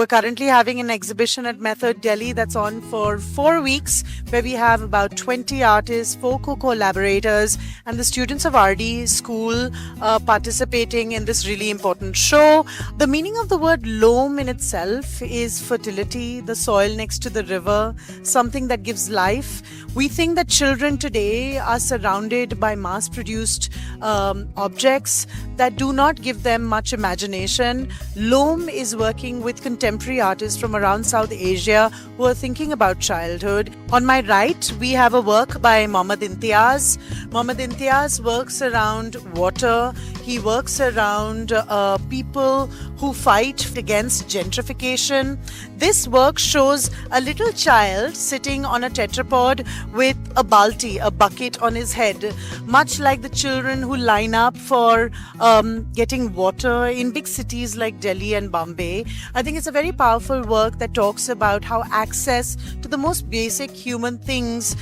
currently having an exhibition at Method Delhi that's on for 4 weeks, where we have about 20 artists, 4 co-collaborators, and the students of RD school participating in this really important show. The meaning of the word loam in itself is fertility, the soil next to the river, something that gives life. We think that children today are surrounded by mass-produced objects that do not give them much imagination. Loam is working with contemporary artists from around South Asia who are thinking about childhood. On my right, we have a work by Mohammad Imtiaz. Mohammad Imtiaz works around water. He works around people who fight against gentrification. This work shows a little child sitting on a tetrapod with a balti, a bucket on his head, much like the children who line up for getting water in big cities like Delhi and Bombay. I think it's a very powerful work that talks about how access to the most basic human things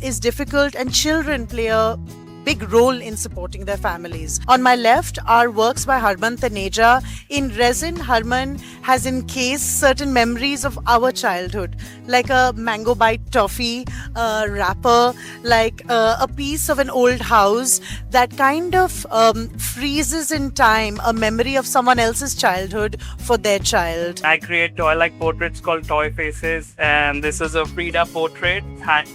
is difficult, and children play a big role in supporting their families. On my left are works by Harman Taneja. In resin, Harman has encased certain memories of our childhood, like a mango bite toffee wrapper, like a piece of an old house that kind of freezes in time a memory of someone else's childhood for their child. I create toy-like portraits called Toy Faces, and this is a Frida portrait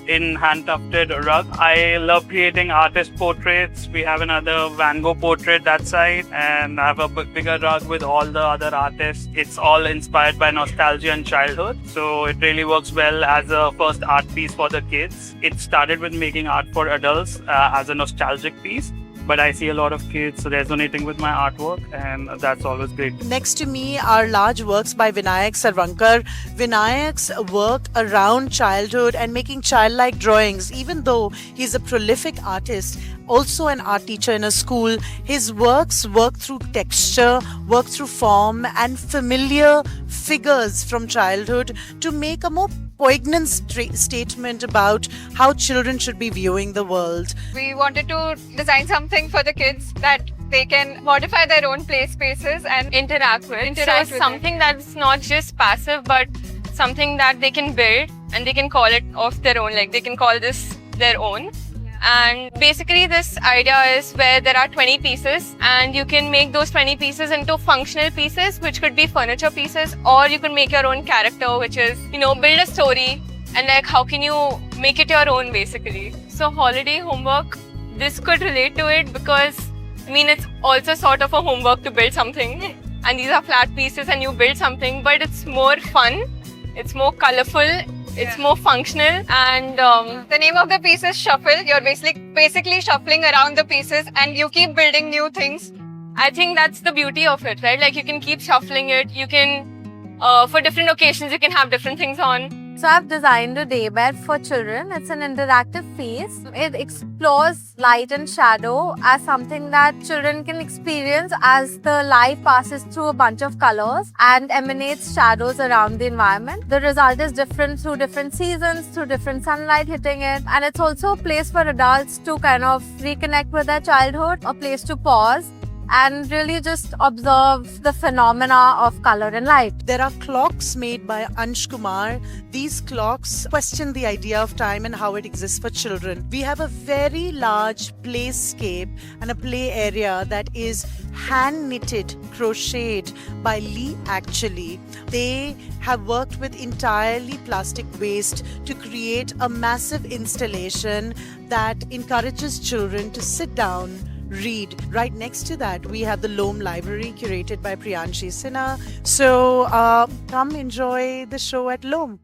in hand-tufted rug. I love creating artist portraits. We have another Van Gogh portrait that side, and I have a bigger rug with all the other artists. It's all inspired by nostalgia and childhood, so it really works well as a first art piece for the kids. It started with making art for adults as a nostalgic piece, but I see a lot of kids resonating with my artwork, and that's always great. Next to me are large works by Vinayak Sarvankar. Vinayak's work around childhood and making childlike drawings, even though he's a prolific artist, also an art teacher in a school, his works work through texture, work through form and familiar figures from childhood to make a more poignant statement about how children should be viewing the world. We wanted to design something for the kids that they can modify their own play spaces and interact with something that's not just passive, but something that they can build and they can call it of their own, like they can call this their own. And basically this idea is where there are 20 pieces and you can make those 20 pieces into functional pieces, which could be furniture pieces, or you can make your own character, which is, build a story and like how can you make it your own basically. So holiday homework, this could relate to it because it's also sort of a homework to build something, and these are flat pieces and you build something, but it's more fun, it's more colorful, it's more functional, and the name of the piece is Shuffle. You're basically shuffling around the pieces and you keep building new things. I think that's the beauty of it, right? Like you can keep shuffling it, you can, for different occasions, you can have different things on. So I've designed a daybed for children. It's an interactive piece. It explores light and shadow as something that children can experience as the light passes through a bunch of colors and emanates shadows around the environment. The result is different through different seasons, through different sunlight hitting it. And it's also a place for adults to kind of reconnect with their childhood, a place to pause and really just observe the phenomena of color and light. There are clocks made by Ansh Kumar. These clocks question the idea of time and how it exists for children. We have a very large playscape and a play area that is hand-knitted, crocheted by Lee actually. They have worked with entirely plastic waste to create a massive installation that encourages children to sit down, read. Right next to that, we have the Loam Library curated by Priyanshi Sinha. So come enjoy the show at Loam.